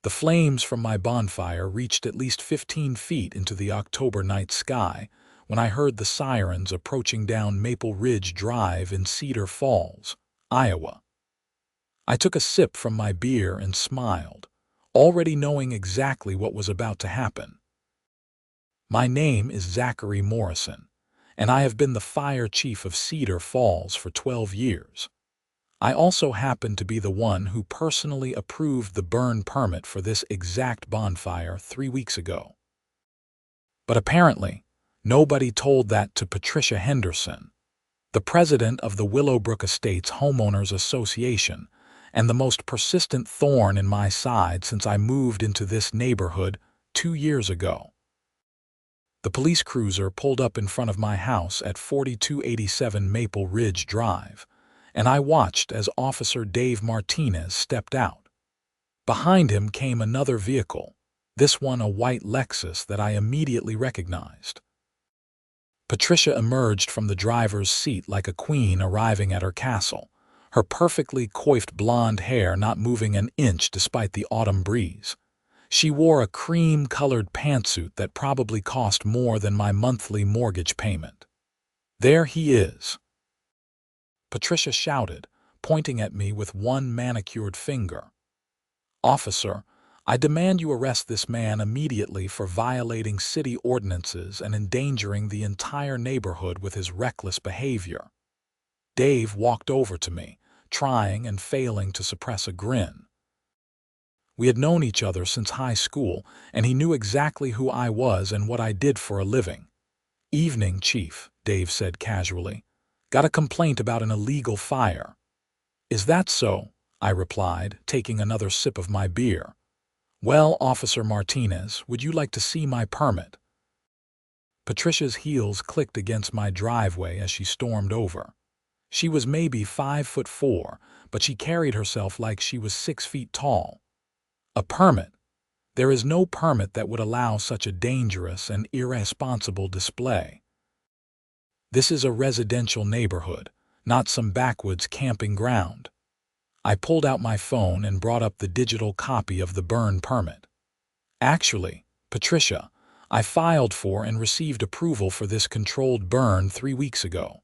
The flames from my bonfire reached at least 15 feet into the October night sky when I heard the sirens approaching down Maple Ridge Drive in Cedar Falls, Iowa. I took a sip from my beer and smiled, already knowing exactly what was about to happen. My name is Zachary Morrison, and I have been the fire chief of Cedar Falls for 12 years. I also happen to be the one who personally approved the burn permit for this exact bonfire 3 weeks ago. But apparently, nobody told that to Patricia Henderson, the president of the Willowbrook Estates Homeowners Association, and the most persistent thorn in my side since I moved into this neighborhood 2 years ago. The police cruiser pulled up in front of my house at 4287 Maple Ridge Drive, and I watched as Officer Dave Martinez stepped out. Behind him came another vehicle, this one a white Lexus that I immediately recognized. Patricia emerged from the driver's seat like a queen arriving at her castle, her perfectly coiffed blonde hair not moving an inch despite the autumn breeze. She wore a cream-colored pantsuit that probably cost more than my monthly mortgage payment. "There he is," Patricia shouted, pointing at me with one manicured finger. "Officer, I demand you arrest this man immediately for violating city ordinances and endangering the entire neighborhood with his reckless behavior." Dave walked over to me, trying and failing to suppress a grin. We had known each other since high school, and he knew exactly who I was and what I did for a living. "Evening, Chief," Dave said casually. "Got a complaint about an illegal fire." "Is that so?" I replied, taking another sip of my beer. "Well, Officer Martinez, would you like to see my permit?" Patricia's heels clicked against my driveway as she stormed over. She was maybe 5'4", but she carried herself like she was 6 feet tall. "A permit? There is no permit that would allow such a dangerous and irresponsible display. This is a residential neighborhood, not some backwoods camping ground." I pulled out my phone and brought up the digital copy of the burn permit. "Actually, Patricia, I filed for and received approval for this controlled burn 3 weeks ago.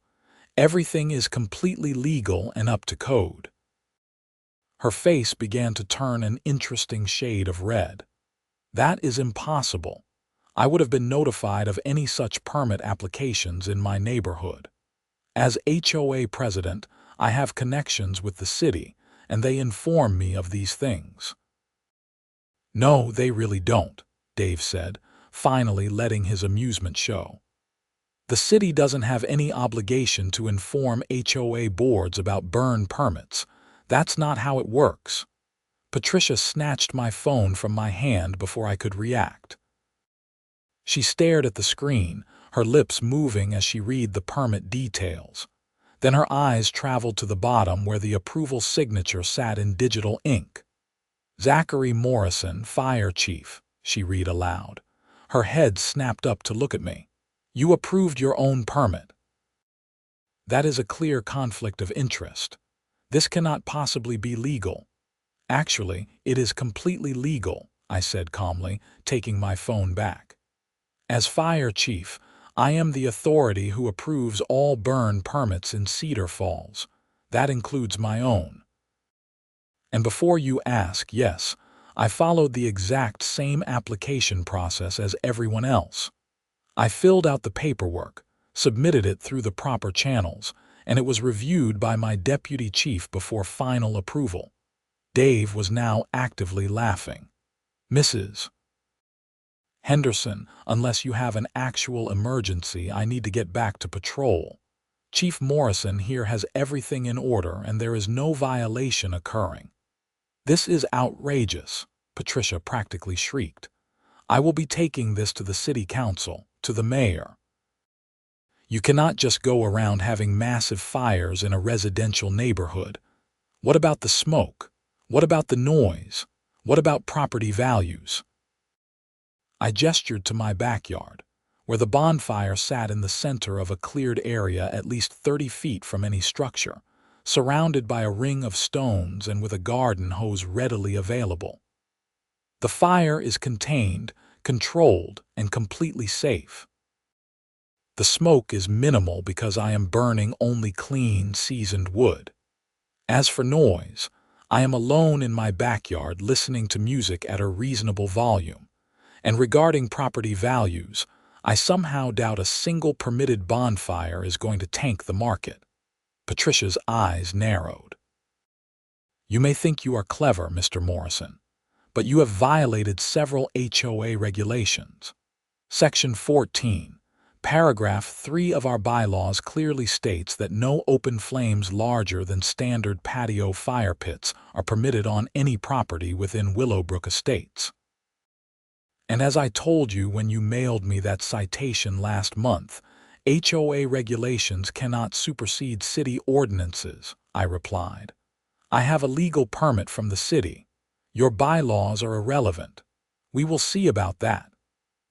Everything is completely legal and up to code." Her face began to turn an interesting shade of red. "That is impossible. I would have been notified of any such permit applications in my neighborhood. As HOA president, I have connections with the city, and they inform me of these things." "No, they really don't," Dave said, finally letting his amusement show. "The city doesn't have any obligation to inform HOA boards about burn permits. That's not how it works." Patricia snatched my phone from my hand before I could react. She stared at the screen, her lips moving as she read the permit details. Then her eyes traveled to the bottom where the approval signature sat in digital ink. "Zachary Morrison, Fire Chief," she read aloud. Her head snapped up to look at me. "You approved your own permit." "That is a clear conflict of interest. This cannot possibly be legal." "Actually, it is completely legal," I said calmly, taking my phone back. "As fire chief, I am the authority who approves all burn permits in Cedar Falls. That includes my own. And before you ask, yes, I followed the exact same application process as everyone else. I filled out the paperwork, submitted it through the proper channels, and it was reviewed by my deputy chief before final approval." Dave was now actively laughing. "Mrs. Henderson, unless you have an actual emergency, I need to get back to patrol. Chief Morrison here has everything in order and there is no violation occurring." "This is outrageous," Patricia practically shrieked. "I will be taking this to the city council, to the mayor. You cannot just go around having massive fires in a residential neighborhood. What about the smoke? What about the noise? What about property values?" I gestured to my backyard, where the bonfire sat in the center of a cleared area at least 30 feet from any structure, surrounded by a ring of stones and with a garden hose readily available. The fire is contained, controlled, and completely safe. The smoke is minimal because I am burning only clean, seasoned wood. As for noise, I am alone in my backyard listening to music at a reasonable volume. And regarding property values, I somehow doubt a single permitted bonfire is going to tank the market. Patricia's eyes narrowed. You may think you are clever, Mr. Morrison, but you have violated several HOA regulations. Section 14, Paragraph 3 of our bylaws clearly states that no open flames larger than standard patio fire pits are permitted on any property within Willowbrook Estates. And as I told you when you mailed me that citation last month, HOA regulations cannot supersede city ordinances, I replied. I have a legal permit from the city. Your bylaws are irrelevant. We will see about that.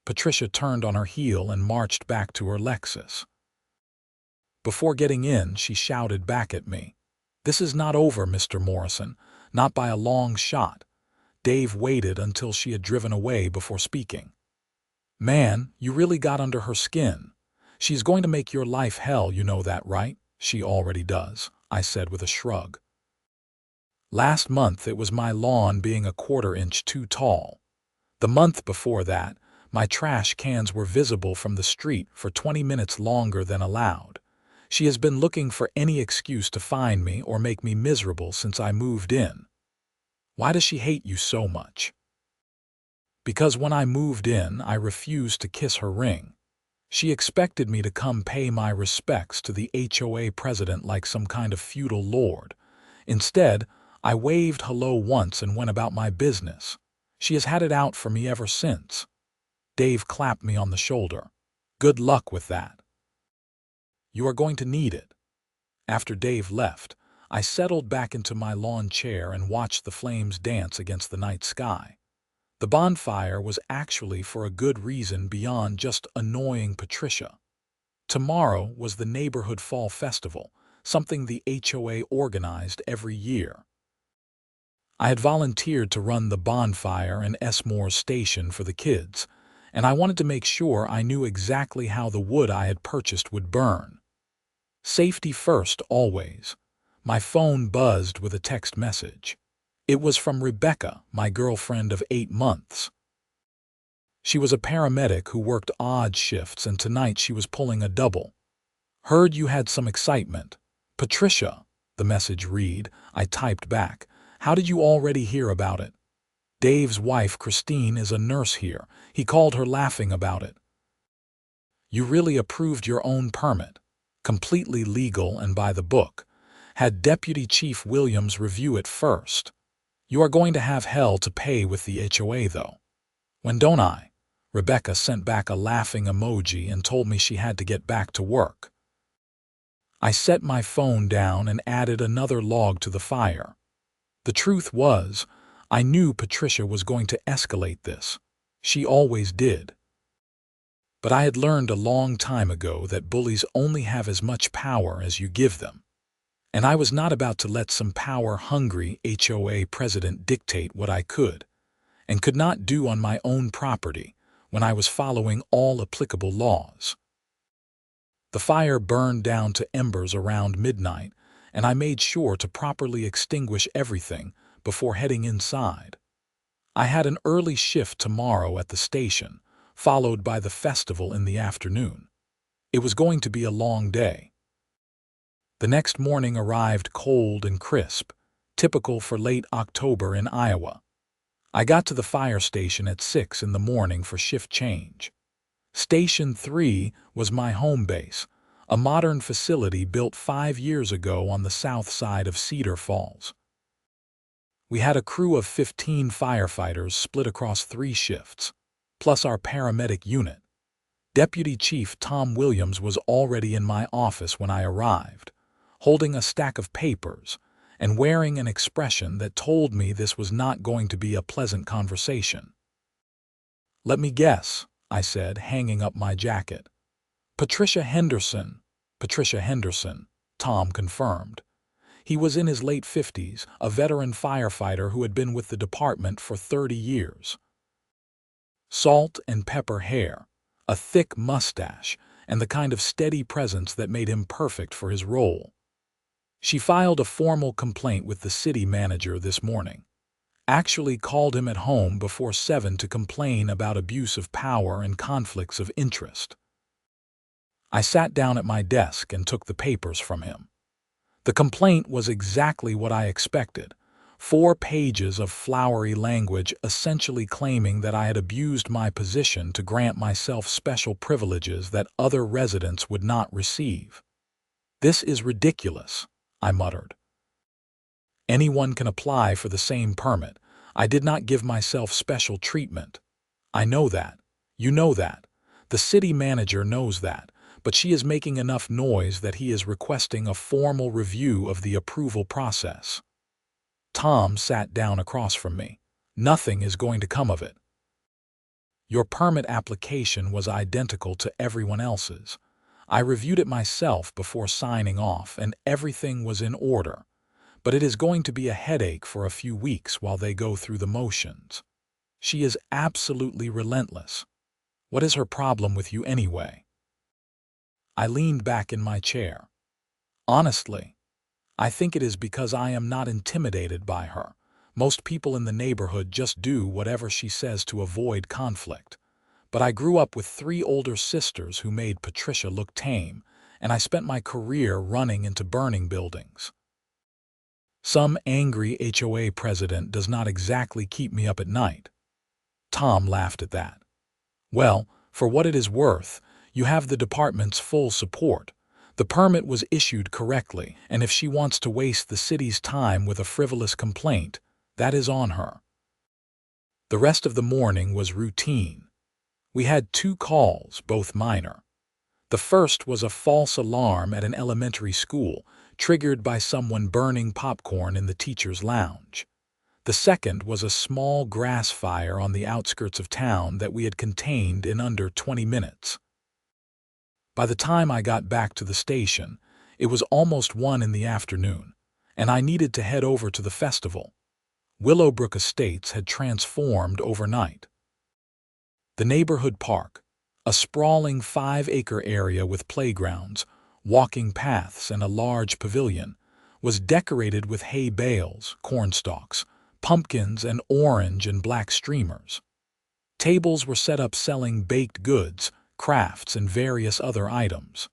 Patricia turned on her heel and marched back to her Lexus. Before getting in, she shouted back at me. This is not over, Mr. Morrison, not by a long shot. Dave waited until she had driven away before speaking. Man, you really got under her skin. She's going to make your life hell, you know that, right? She already does, I said with a shrug. Last month it was my lawn being a quarter-inch too tall. The month before that, my trash cans were visible from the street for 20 minutes longer than allowed. She has been looking for any excuse to find me or make me miserable since I moved in. Why does she hate you so much? Because when I moved in, I refused to kiss her ring. She expected me to come pay my respects to the HOA president like some kind of feudal lord. Instead, I waved hello once and went about my business. She has had it out for me ever since. Dave clapped me on the shoulder. Good luck with that. You are going to need it. After Dave left, I settled back into my lawn chair and watched the flames dance against the night sky. The bonfire was actually for a good reason beyond just annoying Patricia. Tomorrow was the Neighborhood Fall Festival, something the HOA organized every year. I had volunteered to run the bonfire and Esmore's station for the kids, and I wanted to make sure I knew exactly how the wood I had purchased would burn. Safety first, always. My phone buzzed with a text message. It was from Rebecca, my girlfriend of 8 months. She was a paramedic who worked odd shifts, and tonight she was pulling a double. Heard you had some excitement. Patricia, the message read. I typed back. How did you already hear about it? Dave's wife, Christine, is a nurse here. He called her laughing about it. You really approved your own permit. Completely legal and by the book. Had Deputy Chief Williams review it first. You are going to have hell to pay with the HOA, though. When don't I? Rebecca sent back a laughing emoji and told me she had to get back to work. I set my phone down and added another log to the fire. The truth was, I knew Patricia was going to escalate this. She always did. But I had learned a long time ago that bullies only have as much power as you give them. And I was not about to let some power-hungry HOA president dictate what I could and could not do on my own property when I was following all applicable laws. The fire burned down to embers around midnight, and I made sure to properly extinguish everything before heading inside. I had an early shift tomorrow at the station, followed by the festival in the afternoon. It was going to be a long day. The next morning arrived cold and crisp, typical for late October in Iowa. I got to the fire station at 6 in the morning for shift change. Station 3 was my home base, a modern facility built 5 years ago on the south side of Cedar Falls. We had a crew of 15 firefighters split across 3 shifts, plus our paramedic unit. Deputy Chief Tom Williams was already in my office when I arrived, holding a stack of papers and wearing an expression that told me this was not going to be a pleasant conversation. Let me guess, I said, hanging up my jacket. Patricia Henderson, Tom confirmed. He was in his late 50s, a veteran firefighter who had been with the department for 30 years. Salt and pepper hair, a thick mustache, and the kind of steady presence that made him perfect for his role. She filed a formal complaint with the city manager this morning. Actually called him at home before 7 to complain about abuse of power and conflicts of interest. I sat down at my desk and took the papers from him. The complaint was exactly what I expected. 4 pages of flowery language essentially claiming that I had abused my position to grant myself special privileges that other residents would not receive. "This is ridiculous," I muttered. "Anyone can apply for the same permit. I did not give myself special treatment." "I know that. You know that. The city manager knows that, but she is making enough noise that he is requesting a formal review of the approval process." Tom sat down across from me. "Nothing is going to come of it. Your permit application was identical to everyone else's. I reviewed it myself before signing off, and everything was in order. But it is going to be a headache for a few weeks while they go through the motions. She is absolutely relentless. What is her problem with you anyway?" I leaned back in my chair. "Honestly, I think it is because I am not intimidated by her. Most people in the neighborhood just do whatever she says to avoid conflict. But I grew up with 3 older sisters who made Patricia look tame, and I spent my career running into burning buildings. Some angry HOA president does not exactly keep me up at night." Tom laughed at that. "Well, for what it is worth, you have the department's full support. The permit was issued correctly, and if she wants to waste the city's time with a frivolous complaint, that is on her." The rest of the morning was routine. We had 2 calls, both minor. The first was a false alarm at an elementary school, triggered by someone burning popcorn in the teacher's lounge. The second was a small grass fire on the outskirts of town that we had contained in under 20 minutes. By the time I got back to the station, it was almost 1 in the afternoon, and I needed to head over to the festival. Willowbrook Estates had transformed overnight. The neighborhood park, a sprawling 5-acre area with playgrounds, walking paths, and a large pavilion, was decorated with hay bales, cornstalks, pumpkins, and orange and black streamers. Tables were set up selling baked goods, crafts, and various other items.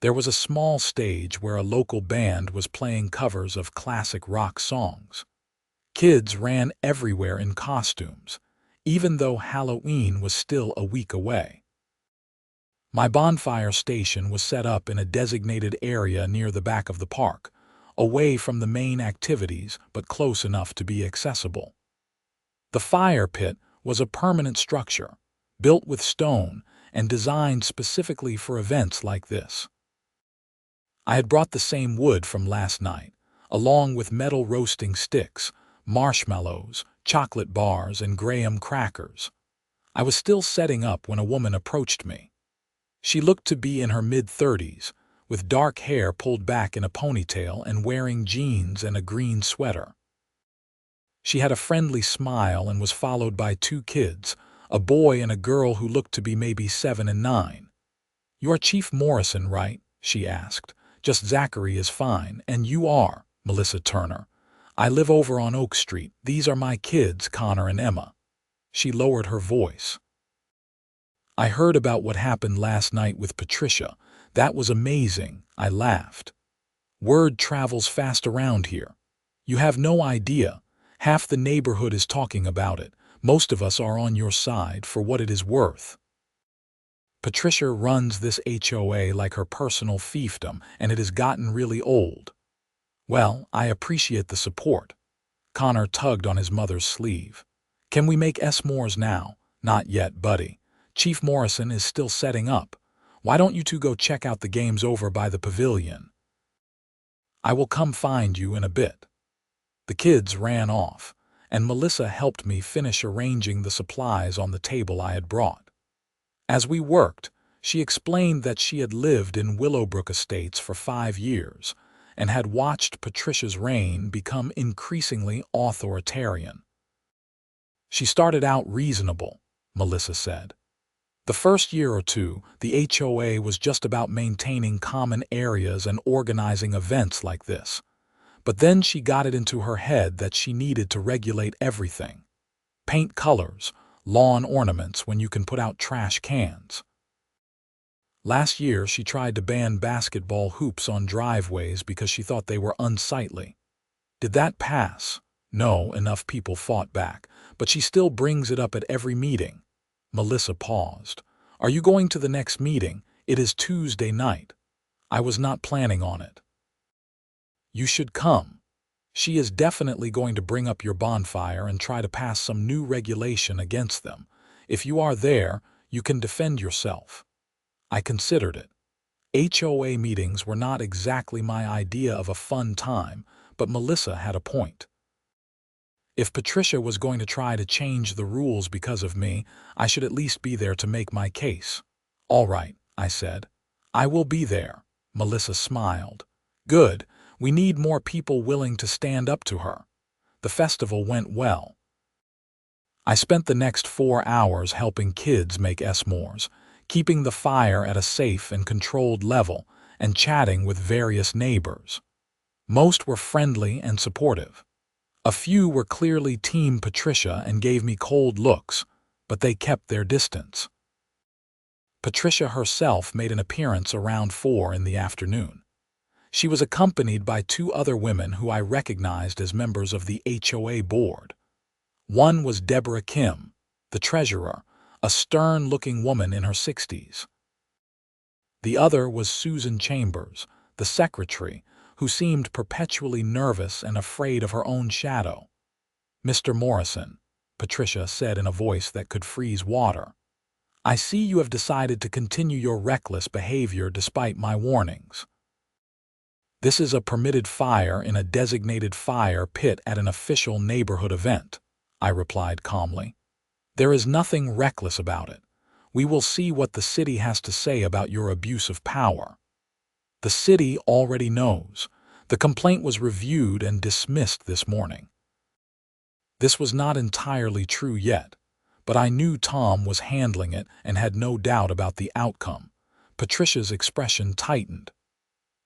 There was a small stage where a local band was playing covers of classic rock songs. Kids ran everywhere in costumes, even though Halloween was still a week away. My bonfire station was set up in a designated area near the back of the park, away from the main activities but close enough to be accessible. The fire pit was a permanent structure, built with stone and designed specifically for events like this. I had brought the same wood from last night, along with metal roasting sticks, marshmallows, chocolate bars, and graham crackers. I was still setting up when a woman approached me. She looked to be in her mid-30s, with dark hair pulled back in a ponytail and wearing jeans and a green sweater. She had a friendly smile and was followed by 2 kids, a boy and a girl who looked to be maybe 7 and 9. "You are Chief Morrison, right?" she asked. "Just Zachary is fine, and you are Melissa Turner. I live over on Oak Street. These are my kids, Connor and Emma." She lowered her voice. "I heard about what happened last night with Patricia. That was amazing," I laughed. "Word travels fast around here. You have no idea. Half the neighborhood is talking about it. Most of us are on your side for what it is worth. Patricia runs this HOA like her personal fiefdom, and it has gotten really old." "Well, I appreciate the support." Connor tugged on his mother's sleeve. "Can we make s'mores now?" "Not yet, buddy. Chief Morrison is still setting up. Why don't you 2 go check out the games over by the pavilion? I will come find you in a bit." The kids ran off, and Melissa helped me finish arranging the supplies on the table I had brought. As we worked, she explained that she had lived in Willowbrook Estates for 5 years, and had watched Patricia's reign become increasingly authoritarian. She started out reasonable, Melissa said. The first year or two, the HOA was just about maintaining common areas and organizing events like this. But then she got it into her head that she needed to regulate everything. Paint colors, lawn ornaments when you can put out trash cans. Last year, she tried to ban basketball hoops on driveways because she thought they were unsightly. Did that pass? No, enough people fought back, but she still brings it up at every meeting. Melissa paused. Are you going to the next meeting? It is Tuesday night. I was not planning on it. You should come. She is definitely going to bring up your bonfire and try to pass some new regulation against them. If you are there, you can defend yourself. I considered it. HOA meetings were not exactly my idea of a fun time, but Melissa had a point. If Patricia was going to try to change the rules because of me, I should at least be there to make my case. All right, I said. I will be there. Melissa smiled. Good. We need more people willing to stand up to her. The festival went well. I spent the next 4 hours helping kids make s'mores, keeping the fire at a safe and controlled level, and chatting with various neighbors. Most were friendly and supportive. A few were clearly Team Patricia and gave me cold looks, but they kept their distance. Patricia herself made an appearance around 4 in the afternoon. She was accompanied by 2 other women who I recognized as members of the HOA board. One was Deborah Kim, the treasurer, a stern-looking woman in her 60s. The other was Susan Chambers, the secretary, who seemed perpetually nervous and afraid of her own shadow. Mr. Morrison, Patricia said in a voice that could freeze water, I see you have decided to continue your reckless behavior despite my warnings. This is a permitted fire in a designated fire pit at an official neighborhood event, I replied calmly. There is nothing reckless about it. We will see what the city has to say about your abuse of power. The city already knows. The complaint was reviewed and dismissed this morning. This was not entirely true yet, but I knew Tom was handling it and had no doubt about the outcome. Patricia's expression tightened.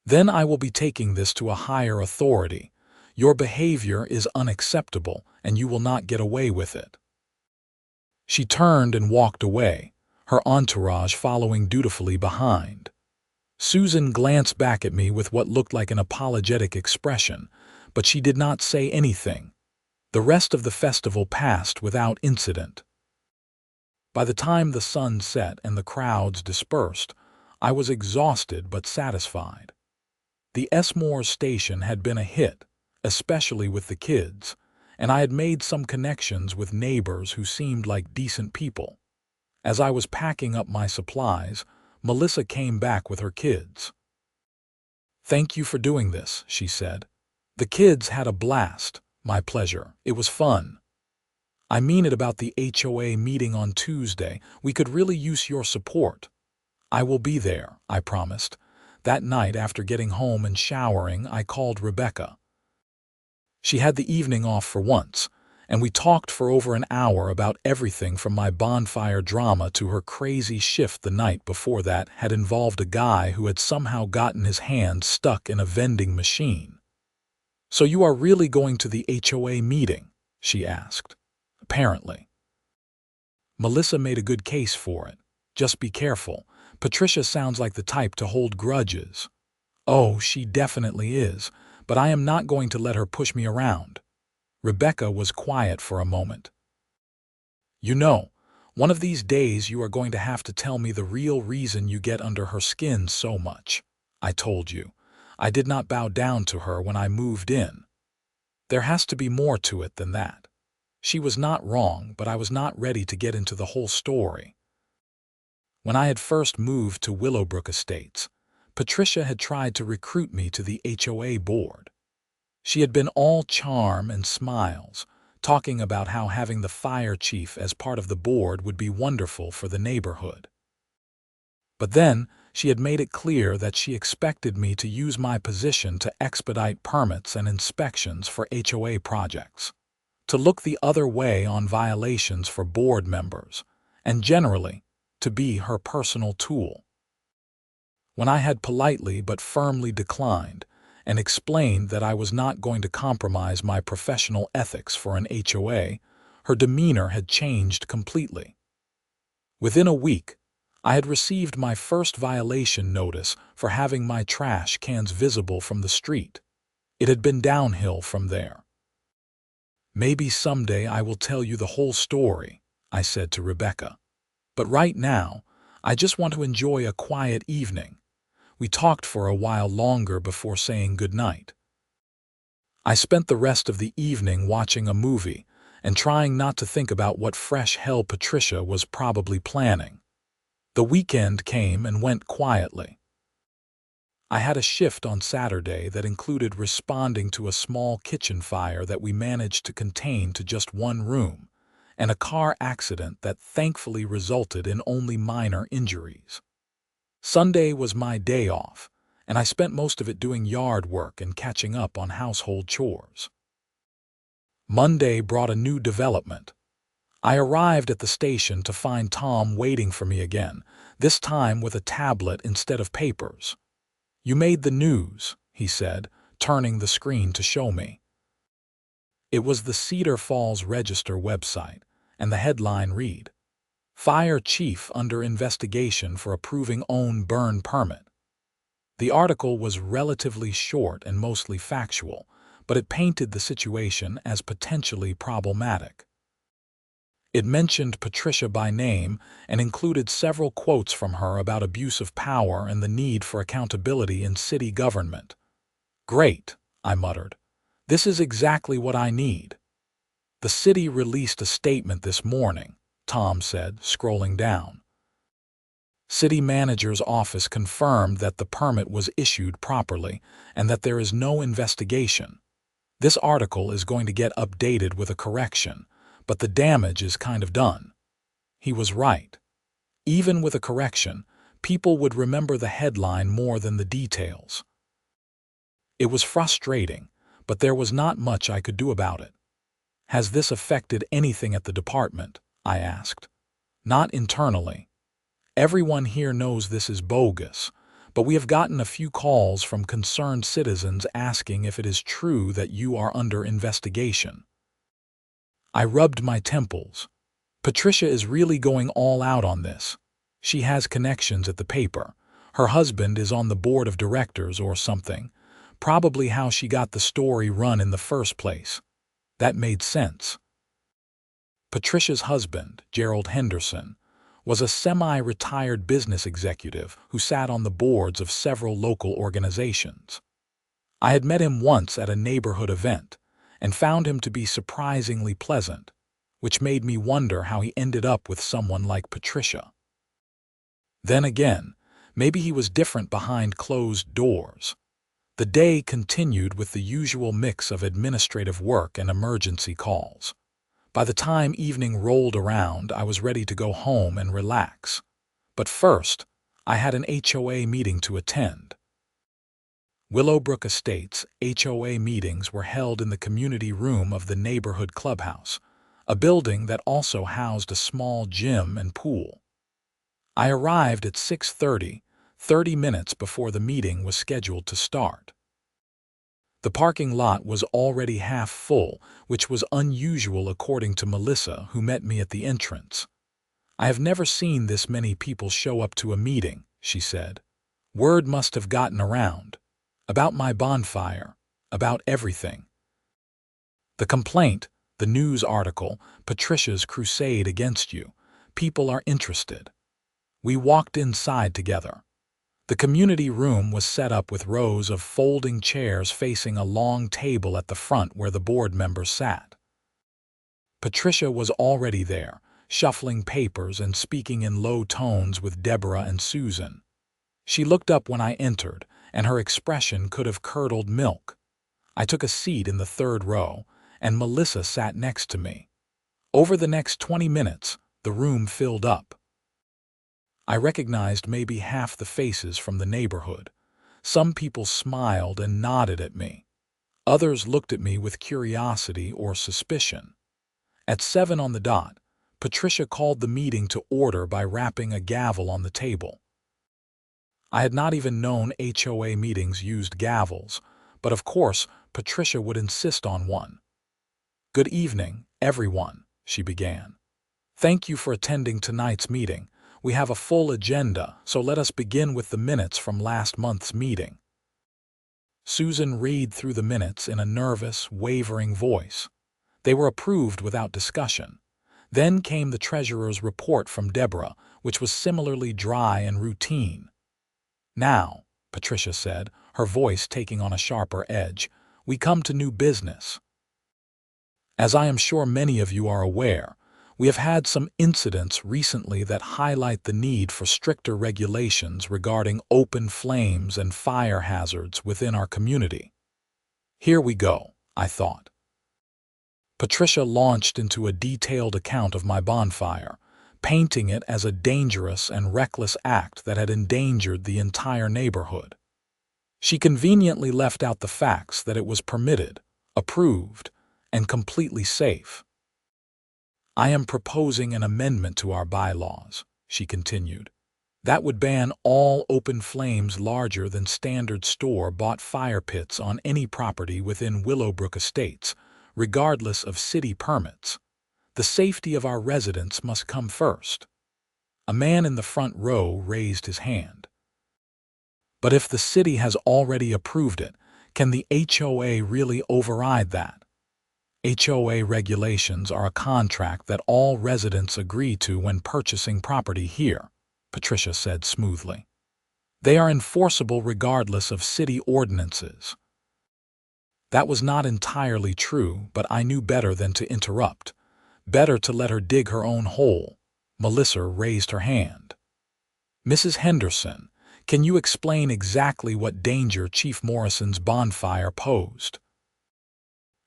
Then I will be taking this to a higher authority. Your behavior is unacceptable, and you will not get away with it. She turned and walked away, her entourage following dutifully behind. Susan glanced back at me with what looked like an apologetic expression, but she did not say anything. The rest of the festival passed without incident. By the time the sun set and the crowds dispersed, I was exhausted but satisfied. The s'mores station had been a hit, especially with the kids, and I had made some connections with neighbors who seemed like decent people. As I was packing up my supplies, Melissa came back with her kids. Thank you for doing this, she said. The kids had a blast. My pleasure. It was fun. I mean it about the HOA meeting on Tuesday. We could really use your support. I will be there, I promised. That night, after getting home and showering, I called Rebecca. She had the evening off for once, and we talked for over an hour about everything from my bonfire drama to her crazy shift the night before that had involved a guy who had somehow gotten his hand stuck in a vending machine. So you are really going to the HOA meeting? She asked. Apparently. Melissa made a good case for it. Just be careful. Patricia sounds like the type to hold grudges. Oh, she definitely is, but I am not going to let her push me around. Rebecca was quiet for a moment. You know, one of these days you are going to have to tell me the real reason you get under her skin so much. I told you. I did not bow down to her when I moved in. There has to be more to it than that. She was not wrong, but I was not ready to get into the whole story. When I had first moved to Willowbrook Estates, Patricia had tried to recruit me to the HOA board. She had been all charm and smiles, talking about how having the fire chief as part of the board would be wonderful for the neighborhood. But then She had made it clear that she expected me to use my position to expedite permits and inspections for HOA projects, to look the other way on violations for board members, and generally, to be her personal tool. When I had politely but firmly declined and explained that I was not going to compromise my professional ethics for an HOA, her demeanor had changed completely. Within a week, I had received my first violation notice for having my trash cans visible from the street. It had been downhill from there. "Maybe someday I will tell you the whole story," I said to Rebecca. "But right now, I just want to enjoy a quiet evening." We talked for a while longer before saying goodnight. I spent the rest of the evening watching a movie and trying not to think about what fresh hell Patricia was probably planning. The weekend came and went quietly. I had a shift on Saturday that included responding to a small kitchen fire that we managed to contain to just one room, and a car accident that thankfully resulted in only minor injuries. Sunday was my day off, and I spent most of it doing yard work and catching up on household chores. Monday brought a new development. I arrived at the station to find Tom waiting for me again, this time with a tablet instead of papers. "You made the news," he said, turning the screen to show me. It was the Cedar Falls Register website, and the headline read, "Fire Chief Under Investigation for Approving Own Burn Permit." The article was relatively short and mostly factual, but it painted the situation as potentially problematic. It mentioned Patricia by name and included several quotes from her about abuse of power and the need for accountability in city government. "Great," I muttered. "This is exactly what I need." "The city released a statement this morning," Tom said, scrolling down. "City manager's office confirmed that the permit was issued properly and that there is no investigation. This article is going to get updated with a correction, but the damage is kind of done." He was right. Even with a correction, people would remember the headline more than the details. It was frustrating, but there was not much I could do about it. "Has this affected anything at the department?" I asked. "Not internally. Everyone here knows this is bogus, but we have gotten a few calls from concerned citizens asking if it is true that you are under investigation." I rubbed my temples. Patricia is really going all out on this. She has connections at the paper. Her husband is on the board of directors or something. Probably how she got the story run in the first place. That made sense. Patricia's husband, Gerald Henderson, was a semi-retired business executive who sat on the boards of several local organizations. I had met him once at a neighborhood event and found him to be surprisingly pleasant, which made me wonder how he ended up with someone like Patricia. Then again, maybe he was different behind closed doors. The day continued with the usual mix of administrative work and emergency calls. By the time evening rolled around, I was ready to go home and relax. But first, I had an HOA meeting to attend. Willowbrook Estates HOA meetings were held in the community room of the neighborhood clubhouse, a building that also housed a small gym and pool. I arrived at 6:30, 30 minutes before the meeting was scheduled to start. The parking lot was already half full, which was unusual according to Melissa, who met me at the entrance. "I have never seen this many people show up to a meeting," she said. "Word must have gotten around. About my bonfire, about everything. The complaint, the news article, Patricia's crusade against you. People are interested." We walked inside together. The community room was set up with rows of folding chairs facing a long table at the front where the board members sat. Patricia was already there, shuffling papers and speaking in low tones with Deborah and Susan. She looked up when I entered, and her expression could have curdled milk. I took a seat in the third row, and Melissa sat next to me. Over the next 20 minutes, the room filled up. I recognized maybe half the faces from the neighborhood. Some people smiled and nodded at me. Others looked at me with curiosity or suspicion. At 7 on the dot, Patricia called the meeting to order by rapping a gavel on the table. I had not even known HOA meetings used gavels, but of course Patricia would insist on one. "Good evening, everyone," she began. "Thank you for attending tonight's meeting. We have a full agenda, so let us begin with the minutes from last month's meeting." Susan read through the minutes in a nervous, wavering voice. They were approved without discussion. Then came the treasurer's report from Deborah, which was similarly dry and routine. "Now," Patricia said, her voice taking on a sharper edge, "we come to new business. As I am sure many of you are aware, we have had some incidents recently that highlight the need for stricter regulations regarding open flames and fire hazards within our community." Here we go, I thought. Patricia launched into a detailed account of my bonfire, painting it as a dangerous and reckless act that had endangered the entire neighborhood. She conveniently left out the facts that it was permitted, approved, and completely safe. "I am proposing an amendment to our bylaws," she continued. "That would ban all open flames larger than standard store-bought fire pits on any property within Willowbrook Estates, regardless of city permits. The safety of our residents must come first." A man in the front row raised his hand. "But if the city has already approved it, can the HOA really override that? HOA regulations are a contract that all residents agree to when purchasing property here," Patricia said smoothly. "They are enforceable regardless of city ordinances." That was not entirely true, but I knew better than to interrupt. Better to let her dig her own hole. Melissa raised her hand. "Mrs. Henderson, can you explain exactly what danger Chief Morrison's bonfire posed?"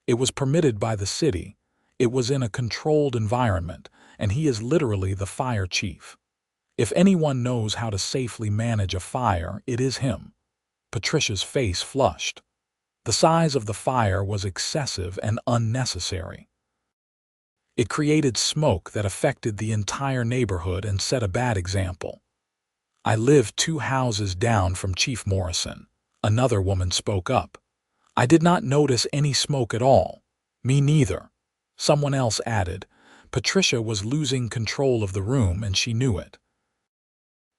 "It was permitted by the city. It was in a controlled environment, and he is literally the fire chief. If anyone knows how to safely manage a fire, it is him." Patricia's face flushed. The size of the fire was excessive and unnecessary. It created smoke that affected the entire neighborhood and set a bad example. "I live 2 houses down from Chief Morrison," another woman spoke up. "I did not notice any smoke at all." "Me neither," someone else added. Patricia was losing control of the room, and she knew it.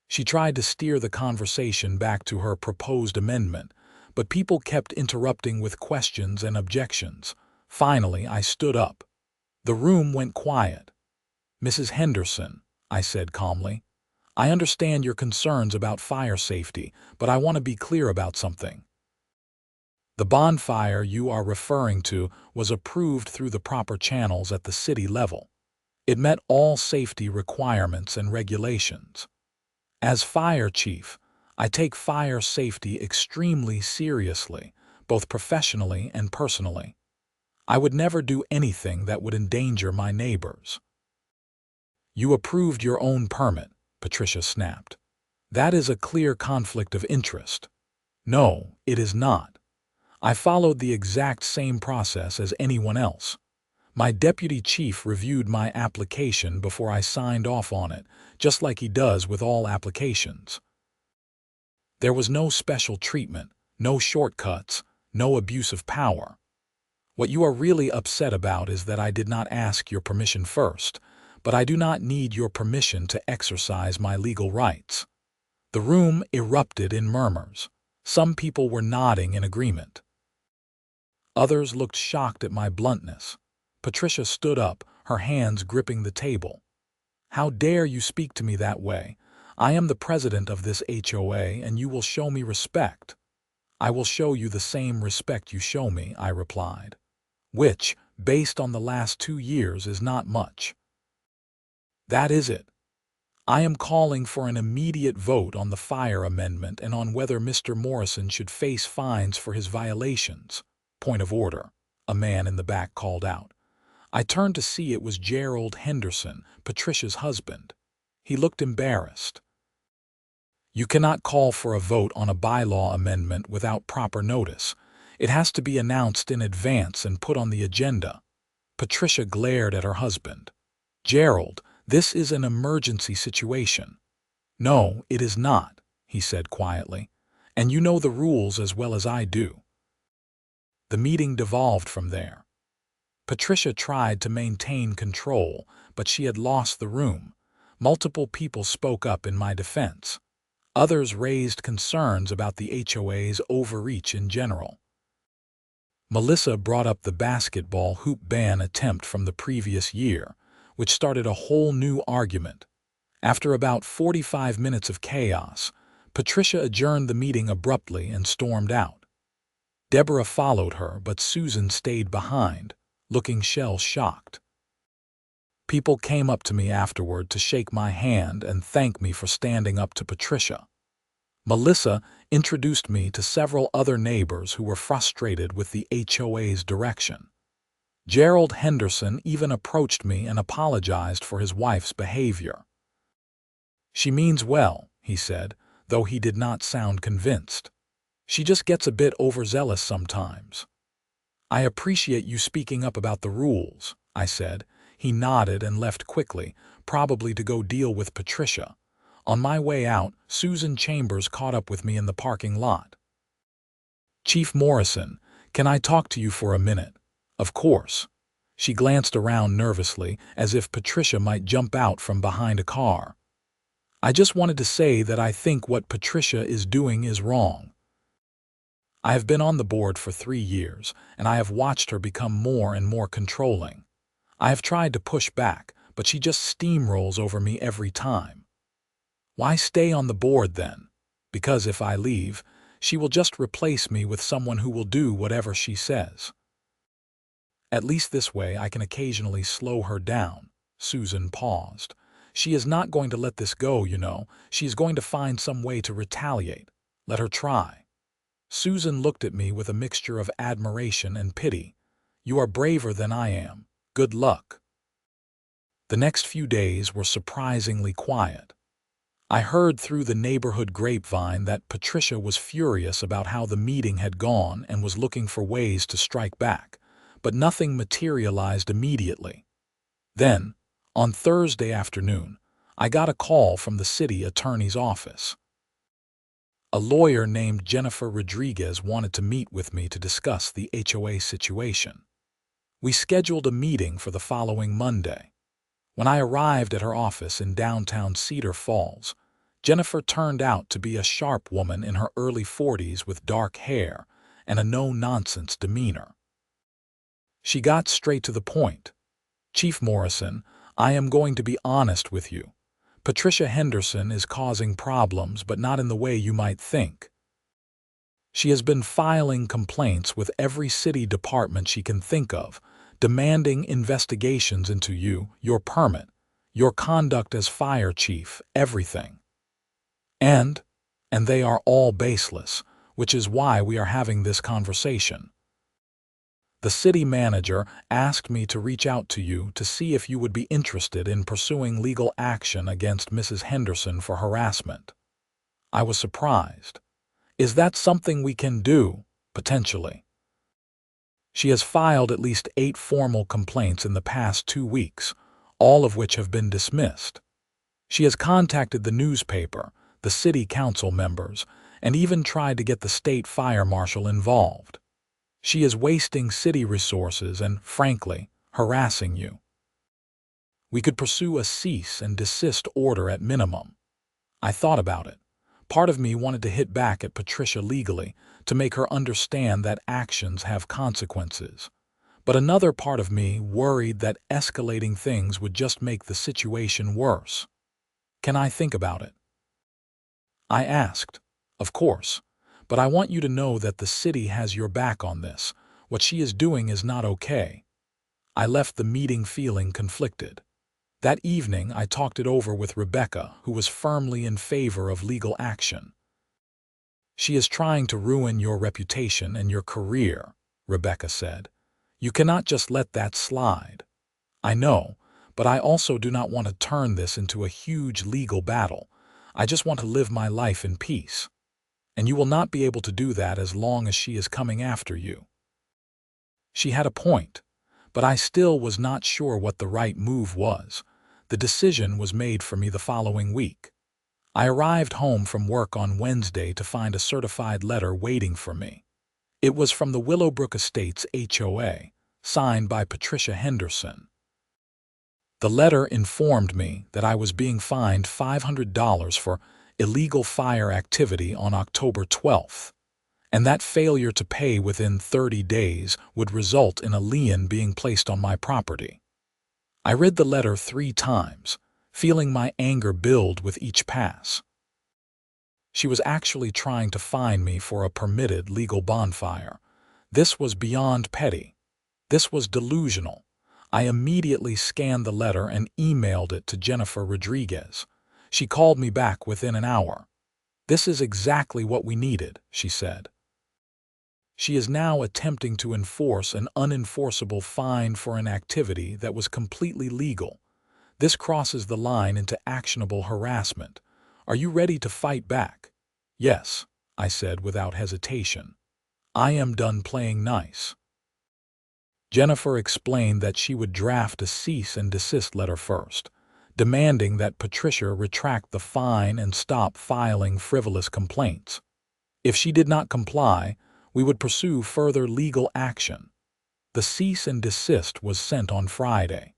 She tried to steer the conversation back to her proposed amendment, but people kept interrupting with questions and objections. Finally, I stood up. The room went quiet. "Mrs. Henderson," I said calmly, "I understand your concerns about fire safety, but I want to be clear about something. The bonfire you are referring to was approved through the proper channels at the city level. It met all safety requirements and regulations. As fire chief, I take fire safety extremely seriously, both professionally and personally. I would never do anything that would endanger my neighbors." "You approved your own permit," Patricia snapped. "That is a clear conflict of interest." "No, it is not. I followed the exact same process as anyone else. My deputy chief reviewed my application before I signed off on it, just like he does with all applications. There was no special treatment, no shortcuts, no abuse of power. What you are really upset about is that I did not ask your permission first, but I do not need your permission to exercise my legal rights." The room erupted in murmurs. Some people were nodding in agreement. Others looked shocked at my bluntness. Patricia stood up, her hands gripping the table. "How dare you speak to me that way? I am the president of this HOA, and you will show me respect." "I will show you the same respect you show me," I replied. "Which, based on the last 2 years, is not much." "That is it. I am calling for an immediate vote on the fire amendment and on whether Mr. Morrison should face fines for his violations." "Point of order," a man in the back called out. I turned to see it was Gerald Henderson, Patricia's husband. He looked embarrassed. You cannot call for a vote on a bylaw amendment without proper notice. It has to be announced in advance and put on the agenda. Patricia glared at her husband. Gerald, this is an emergency situation. No, it is not, he said quietly. And you know the rules as well as I do. The meeting devolved from there. Patricia tried to maintain control, but she had lost the room. Multiple people spoke up in my defense. Others raised concerns about the HOA's overreach in general. Melissa brought up the basketball hoop ban attempt from the previous year, which started a whole new argument. After about 45 minutes of chaos, Patricia adjourned the meeting abruptly and stormed out. Deborah followed her, but Susan stayed behind, looking shell-shocked. People came up to me afterward to shake my hand and thank me for standing up to Patricia. Melissa introduced me to several other neighbors who were frustrated with the HOA's direction. Gerald Henderson even approached me and apologized for his wife's behavior. She means well, he said, though he did not sound convinced. She just gets a bit overzealous sometimes. I appreciate you speaking up about the rules, I said. He nodded and left quickly, probably to go deal with Patricia. On my way out, Susan Chambers caught up with me in the parking lot. Chief Morrison, can I talk to you for a minute? Of course. She glanced around nervously, as if Patricia might jump out from behind a car. I just wanted to say that I think what Patricia is doing is wrong. I have been on the board for 3 years, and I have watched her become more and more controlling. I have tried to push back, but she just steamrolls over me every time. Why stay on the board then? Because if I leave, she will just replace me with someone who will do whatever she says. At least this way I can occasionally slow her down. Susan paused. She is not going to let this go, you know. She is going to find some way to retaliate. Let her try. Susan looked at me with a mixture of admiration and pity. You are braver than I am. Good luck. The next few days were surprisingly quiet. I heard through the neighborhood grapevine that Patricia was furious about how the meeting had gone and was looking for ways to strike back, but nothing materialized immediately. Then, on Thursday afternoon, I got a call from the city attorney's office. A lawyer named Jennifer Rodriguez wanted to meet with me to discuss the HOA situation. We scheduled a meeting for the following Monday. When I arrived at her office in downtown Cedar Falls, Jennifer turned out to be a sharp woman in her early 40s with dark hair and a no-nonsense demeanor. She got straight to the point. Chief Morrison, I am going to be honest with you. Patricia Henderson is causing problems, but not in the way you might think. She has been filing complaints with every city department she can think of, demanding investigations into you, your permit, your conduct as fire chief, everything. And they are all baseless, which is why we are having this conversation. The city manager asked me to reach out to you to see if you would be interested in pursuing legal action against Mrs. Henderson for harassment. I was surprised. Is that something we can do, potentially? She has filed at least 8 formal complaints in the past 2 weeks, all of which have been dismissed. She has contacted the newspaper, the city council members, and even tried to get the state fire marshal involved. She is wasting city resources and, frankly, harassing you. We could pursue a cease and desist order at minimum. I thought about it. Part of me wanted to hit back at Patricia legally to make her understand that actions have consequences. But another part of me worried that escalating things would just make the situation worse. Can I think about it? I asked. Of course. But I want you to know that the city has your back on this. What she is doing is not okay. I left the meeting feeling conflicted. That evening, I talked it over with Rebecca, who was firmly in favor of legal action. She is trying to ruin your reputation and your career, Rebecca said. You cannot just let that slide. I know, but I also do not want to turn this into a huge legal battle. I just want to live my life in peace. And you will not be able to do that as long as she is coming after you." She had a point, but I still was not sure what the right move was. The decision was made for me the following week. I arrived home from work on Wednesday to find a certified letter waiting for me. It was from the Willowbrook Estates HOA, signed by Patricia Henderson. The letter informed me that I was being fined $500 for illegal fire activity on October 12th, and that failure to pay within 30 days would result in a lien being placed on my property. I read the letter 3 times, feeling my anger build with each pass. She was actually trying to fine me for a permitted legal bonfire. This was beyond petty. This was delusional. I immediately scanned the letter and emailed it to Jennifer Rodriguez. She called me back within an hour. "This is exactly what we needed," she said. She is now attempting to enforce an unenforceable fine for an activity that was completely legal. This crosses the line into actionable harassment. Are you ready to fight back? "Yes," I said without hesitation. "I am done playing nice." Jennifer explained that she would draft a cease and desist letter first, demanding that Patricia retract the fine and stop filing frivolous complaints. If she did not comply, we would pursue further legal action. The cease and desist was sent on Friday.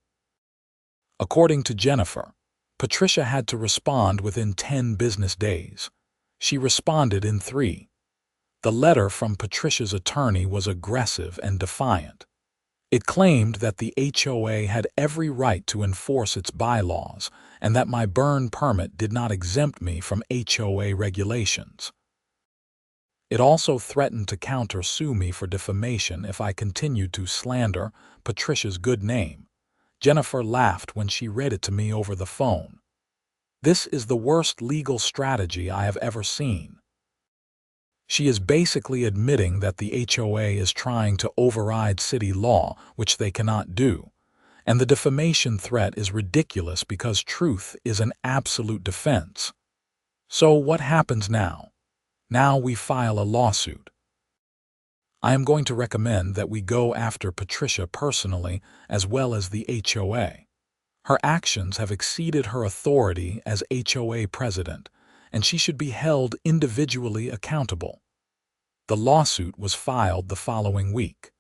According to Jennifer, Patricia had to respond within 10 business days. She responded in 3. The letter from Patricia's attorney was aggressive and defiant. It claimed that the HOA had every right to enforce its bylaws and that my burn permit did not exempt me from HOA regulations. It also threatened to counter-sue me for defamation if I continued to slander Patricia's good name. Jennifer laughed when she read it to me over the phone. "This is the worst legal strategy I have ever seen." She is basically admitting that the HOA is trying to override city law, which they cannot do. And the defamation threat is ridiculous because truth is an absolute defense. So what happens now? Now we file a lawsuit. I am going to recommend that we go after Patricia personally as well as the HOA. Her actions have exceeded her authority as HOA president, and she should be held individually accountable. The lawsuit was filed the following week.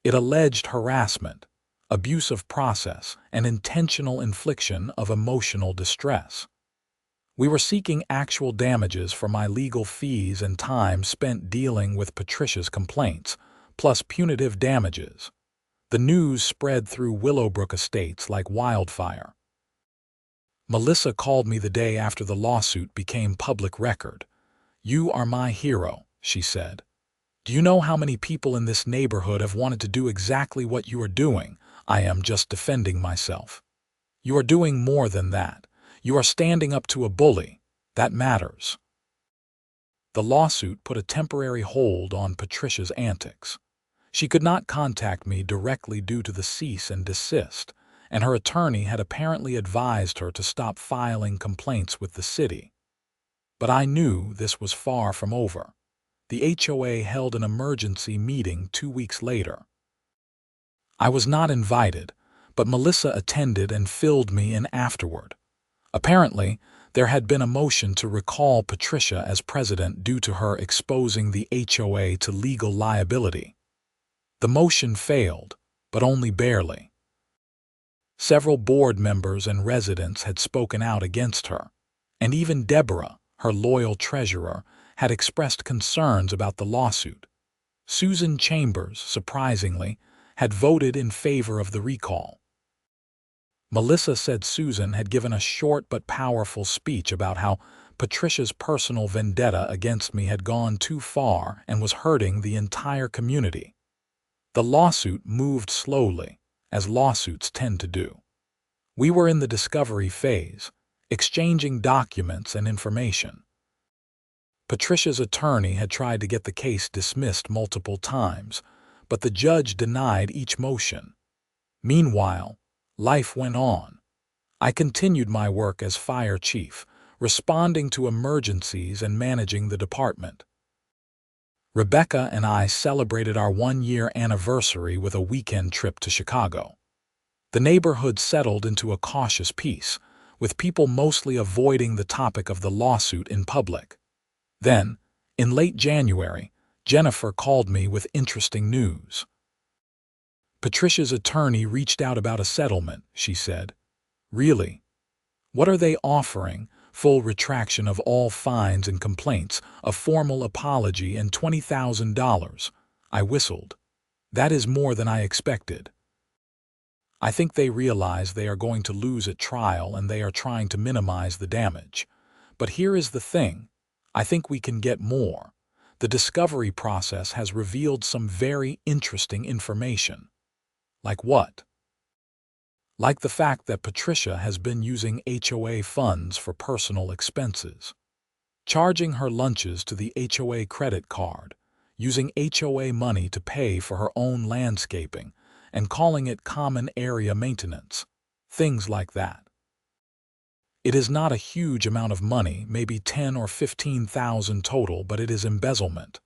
It alleged harassment, abuse of process, and intentional infliction of emotional distress. We were seeking actual damages for my legal fees and time spent dealing with Patricia's complaints, plus punitive damages. The news spread through Willowbrook Estates like wildfire. Melissa called me the day after the lawsuit became public record. "You are my hero," she said. "Do you know how many people in this neighborhood have wanted to do exactly what you are doing? I am just defending myself." "You are doing more than that. You are standing up to a bully. That matters." The lawsuit put a temporary hold on Patricia's antics. She could not contact me directly due to the cease and desist, and her attorney had apparently advised her to stop filing complaints with the city. But I knew this was far from over. The HOA held an emergency meeting 2 weeks later. I was not invited, but Melissa attended and filled me in afterward. Apparently, there had been a motion to recall Patricia as president due to her exposing the HOA to legal liability. The motion failed, but only barely. Several board members and residents had spoken out against her, and even Deborah, her loyal treasurer, had expressed concerns about the lawsuit. Susan Chambers, surprisingly, had voted in favor of the recall. Melissa said Susan had given a short but powerful speech about how Patricia's personal vendetta against me had gone too far and was hurting the entire community. The lawsuit moved slowly, as lawsuits tend to do. We were in the discovery phase, exchanging documents and information. Patricia's attorney had tried to get the case dismissed multiple times, but the judge denied each motion. Meanwhile, life went on. I continued my work as fire chief, responding to emergencies and managing the department. Rebecca and I celebrated our one-year anniversary with a weekend trip to Chicago. The neighborhood settled into a cautious peace, with people mostly avoiding the topic of the lawsuit in public. Then, in late January, Jennifer called me with interesting news. Patricia's attorney reached out about a settlement, she said. Really? What are they offering? Full retraction of all fines and complaints, a formal apology, and $20,000. I whistled. That is more than I expected. I think they realize they are going to lose at trial and they are trying to minimize the damage. But here is the thing. I think we can get more. The discovery process has revealed some very interesting information. Like what? Like the fact that Patricia has been using HOA funds for personal expenses, charging her lunches to the HOA credit card, using HOA money to pay for her own landscaping, and calling it common area maintenance, things like that. It is not a huge amount of money, maybe $10,000 or $15,000 total, but it is embezzlement.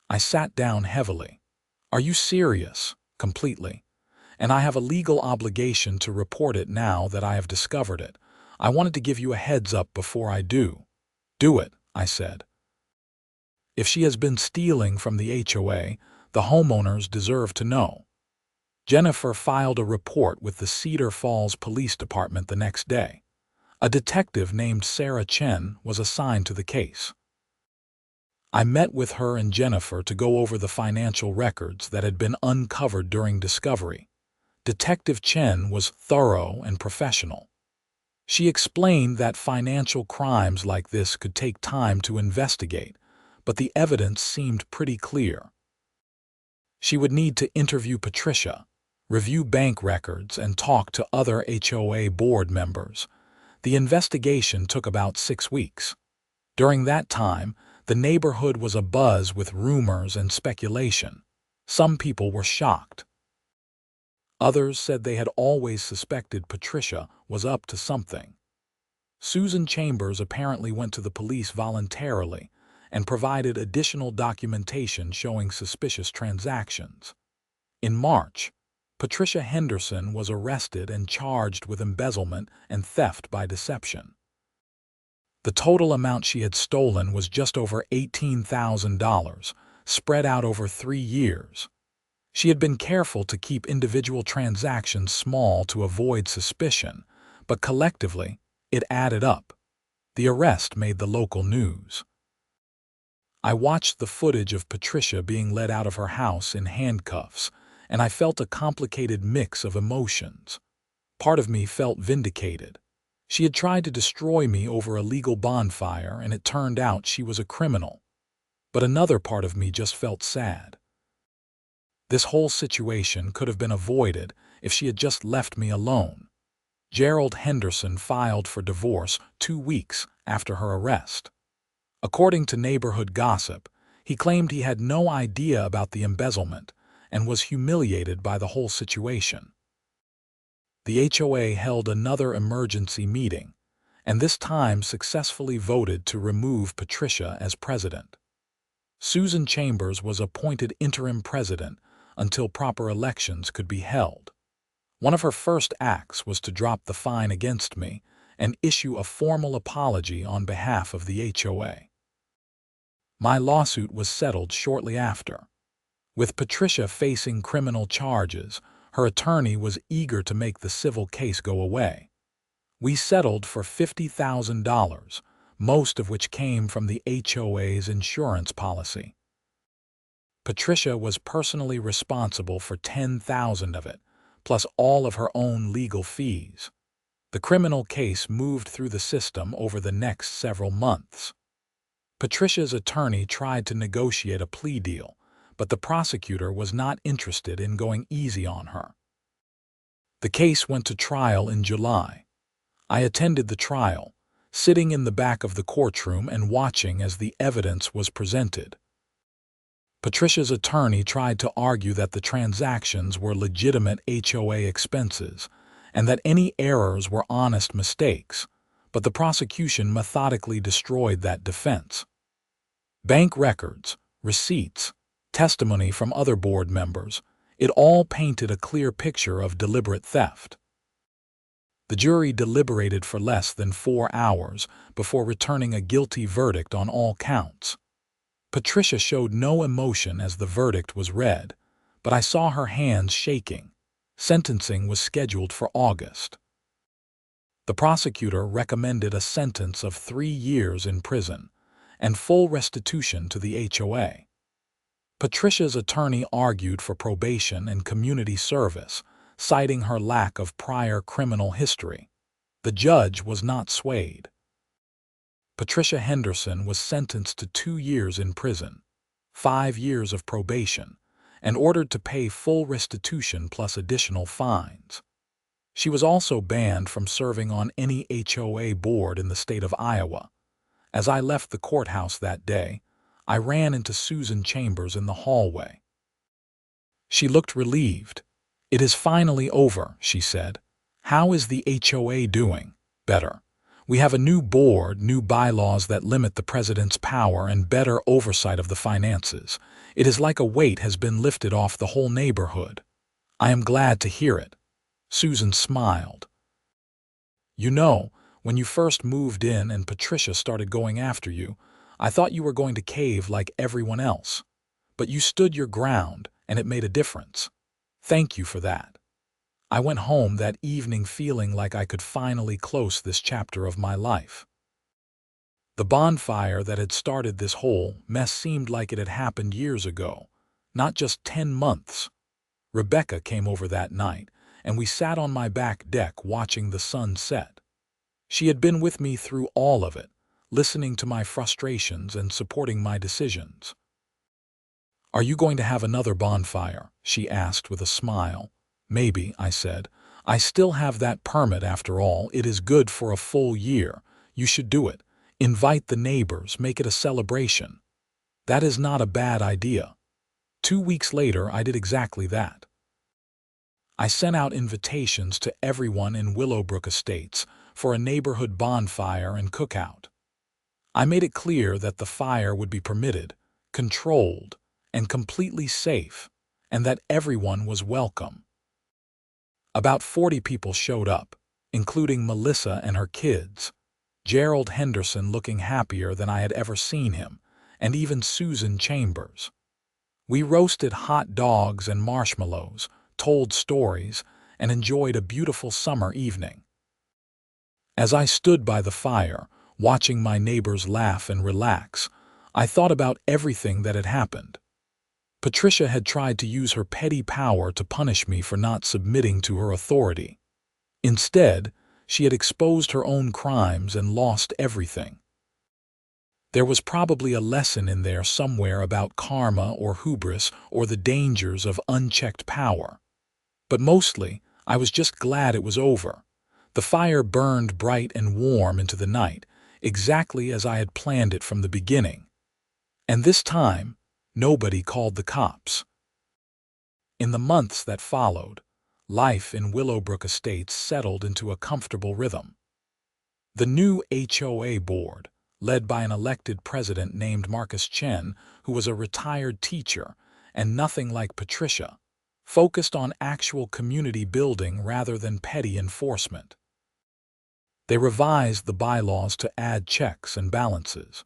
I sat down heavily. Are you serious? Completely. And I have a legal obligation to report it now that I have discovered it. I wanted to give you a heads up before I do. Do it, I said. If she has been stealing from the HOA, the homeowners deserve to know. Jennifer filed a report with the Cedar Falls Police Department the next day. A detective named Sarah Chen was assigned to the case. I met with her and Jennifer to go over the financial records that had been uncovered during discovery. Detective Chen was thorough and professional. She explained that financial crimes like this could take time to investigate, but the evidence seemed pretty clear. She would need to interview Patricia, review bank records, and talk to other HOA board members. The investigation took about 6 weeks. During that time, the neighborhood was abuzz with rumors and speculation. Some people were shocked. Others said they had always suspected Patricia was up to something. Susan Chambers apparently went to the police voluntarily and provided additional documentation showing suspicious transactions. In March, Patricia Henderson was arrested and charged with embezzlement and theft by deception. The total amount she had stolen was just over $18,000, spread out over 3 years. She had been careful to keep individual transactions small to avoid suspicion, but collectively, it added up. The arrest made the local news. I watched the footage of Patricia being led out of her house in handcuffs, and I felt a complicated mix of emotions. Part of me felt vindicated. She had tried to destroy me over a legal bonfire, and it turned out she was a criminal. But another part of me just felt sad. This whole situation could have been avoided if she had just left me alone. Gerald Henderson filed for divorce 2 weeks after her arrest. According to neighborhood gossip, he claimed he had no idea about the embezzlement and was humiliated by the whole situation. The HOA held another emergency meeting, and this time successfully voted to remove Patricia as president. Susan Chambers was appointed interim president until proper elections could be held. One of her first acts was to drop the fine against me and issue a formal apology on behalf of the HOA. My lawsuit was settled shortly after. With Patricia facing criminal charges, her attorney was eager to make the civil case go away. We settled for $50,000, most of which came from the HOA's insurance policy. Patricia was personally responsible for $10,000 of it, plus all of her own legal fees. The criminal case moved through the system over the next several months. Patricia's attorney tried to negotiate a plea deal, but the prosecutor was not interested in going easy on her. The case went to trial in July. I attended the trial, sitting in the back of the courtroom and watching as the evidence was presented. Patricia's attorney tried to argue that the transactions were legitimate HOA expenses and that any errors were honest mistakes, but the prosecution methodically destroyed that defense. Bank records, receipts, testimony from other board members, it all painted a clear picture of deliberate theft. The jury deliberated for less than 4 hours before returning a guilty verdict on all counts. Patricia showed no emotion as the verdict was read, but I saw her hands shaking. Sentencing was scheduled for August. The prosecutor recommended a sentence of 3 years in prison and full restitution to the HOA. Patricia's attorney argued for probation and community service, citing her lack of prior criminal history. The judge was not swayed. Patricia Henderson was sentenced to 2 years in prison, 5 years of probation, and ordered to pay full restitution plus additional fines. She was also banned from serving on any HOA board in the state of Iowa. As I left the courthouse that day, I ran into Susan Chambers in the hallway. She looked relieved. "It is finally over," she said. "How is the HOA doing?" "Better. We have a new board, new bylaws that limit the president's power, and better oversight of the finances. It is like a weight has been lifted off the whole neighborhood." "I am glad to hear it." Susan smiled. "You know, when you first moved in and Patricia started going after you, I thought you were going to cave like everyone else. But you stood your ground, and it made a difference. Thank you for that." I went home that evening feeling like I could finally close this chapter of my life. The bonfire that had started this whole mess seemed like it had happened years ago, not just 10 months. Rebecca came over that night, and we sat on my back deck watching the sun set. She had been with me through all of it, listening to my frustrations and supporting my decisions. "Are you going to have another bonfire?" she asked with a smile. "Maybe," I said. "I still have that permit after all. It is good for a full year. You should do it. Invite the neighbors, make it a celebration." "That is not a bad idea." 2 weeks later, I did exactly that. I sent out invitations to everyone in Willowbrook Estates for a neighborhood bonfire and cookout. I made it clear that the fire would be permitted, controlled, and completely safe, and that everyone was welcome. About 40 people showed up, including Melissa and her kids, Gerald Henderson looking happier than I had ever seen him, and even Susan Chambers. We roasted hot dogs and marshmallows, told stories, and enjoyed a beautiful summer evening. As I stood by the fire, watching my neighbors laugh and relax, I thought about everything that had happened. Patricia had tried to use her petty power to punish me for not submitting to her authority. Instead, she had exposed her own crimes and lost everything. There was probably a lesson in there somewhere about karma or hubris or the dangers of unchecked power. But mostly, I was just glad it was over. The fire burned bright and warm into the night, exactly as I had planned it from the beginning. And this time, nobody called the cops. In the months that followed, life in Willowbrook Estates settled into a comfortable rhythm. The new HOA board, led by an elected president named Marcus Chen, who was a retired teacher and nothing like Patricia, focused on actual community building rather than petty enforcement. They revised the bylaws to add checks and balances,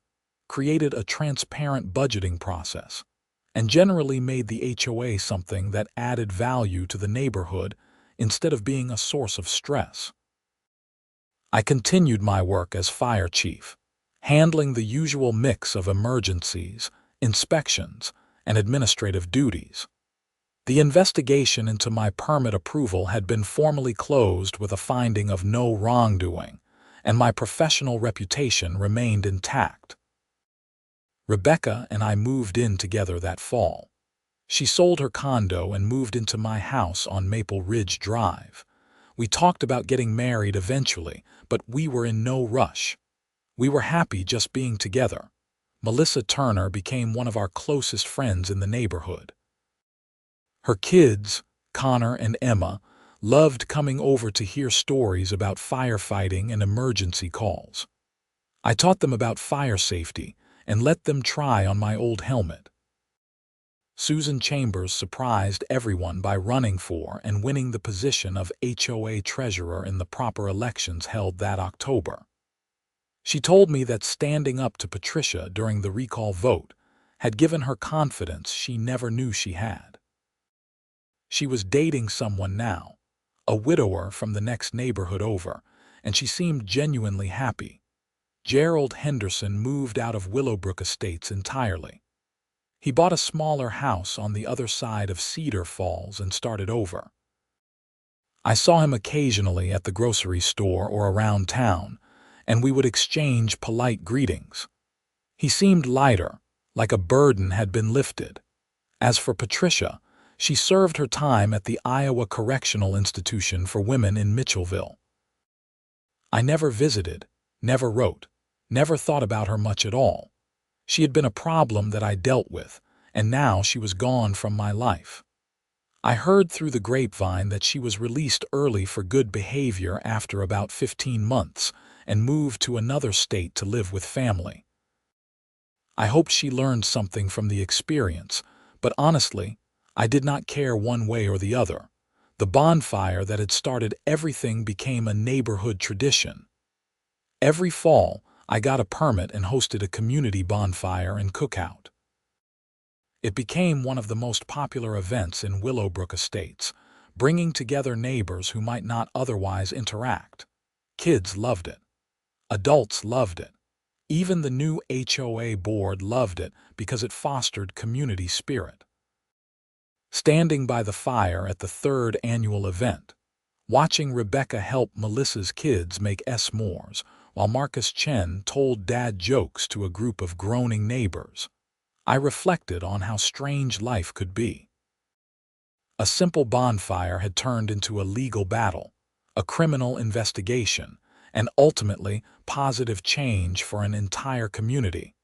created a transparent budgeting process, and generally made the HOA something that added value to the neighborhood instead of being a source of stress. I continued my work as fire chief, handling the usual mix of emergencies, inspections, and administrative duties. The investigation into my permit approval had been formally closed with a finding of no wrongdoing, and my professional reputation remained intact. Rebecca and I moved in together that fall. She sold her condo and moved into my house on Maple Ridge Drive. We talked about getting married eventually, but we were in no rush. We were happy just being together. Melissa Turner became one of our closest friends in the neighborhood. Her kids, Connor and Emma, loved coming over to hear stories about firefighting and emergency calls. I taught them about fire safety and let them try on my old helmet. Susan Chambers surprised everyone by running for and winning the position of HOA treasurer in the proper elections held that October. She told me that standing up to Patricia during the recall vote had given her confidence she never knew she had. She was dating someone now, a widower from the next neighborhood over, and she seemed genuinely happy. Gerald Henderson moved out of Willowbrook Estates entirely. He bought a smaller house on the other side of Cedar Falls and started over. I saw him occasionally at the grocery store or around town, and we would exchange polite greetings. He seemed lighter, like a burden had been lifted. As for Patricia, she served her time at the Iowa Correctional Institution for Women in Mitchellville. I never visited, never wrote, never thought about her much at all. She had been a problem that I dealt with, and now she was gone from my life. I heard through the grapevine that she was released early for good behavior after about 15 months and moved to another state to live with family. I hoped she learned something from the experience, but honestly, I did not care one way or the other. The bonfire that had started everything became a neighborhood tradition. Every fall, I got a permit and hosted a community bonfire and cookout. It became one of the most popular events in Willowbrook Estates, bringing together neighbors who might not otherwise interact. Kids loved it. Adults loved it. Even the new HOA board loved it because it fostered community spirit. Standing by the fire at the third annual event, watching Rebecca help Melissa's kids make s'mores, while Marcus Chen told dad jokes to a group of groaning neighbors, I reflected on how strange life could be. A simple bonfire had turned into a legal battle, a criminal investigation, and ultimately positive change for an entire community.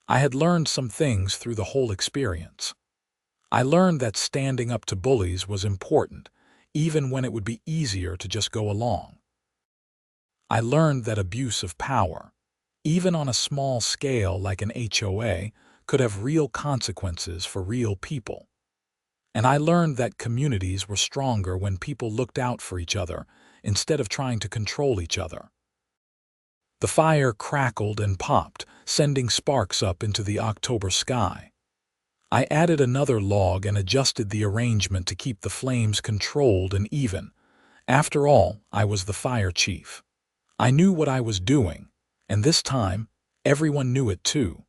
I had learned some things through the whole experience. I learned that standing up to bullies was important, even when it would be easier to just go along. I learned that abuse of power, even on a small scale like an HOA, could have real consequences for real people. And I learned that communities were stronger when people looked out for each other instead of trying to control each other. The fire crackled and popped, sending sparks up into the October sky. I added another log and adjusted the arrangement to keep the flames controlled and even. After all, I was the fire chief. I knew what I was doing, and this time, everyone knew it too.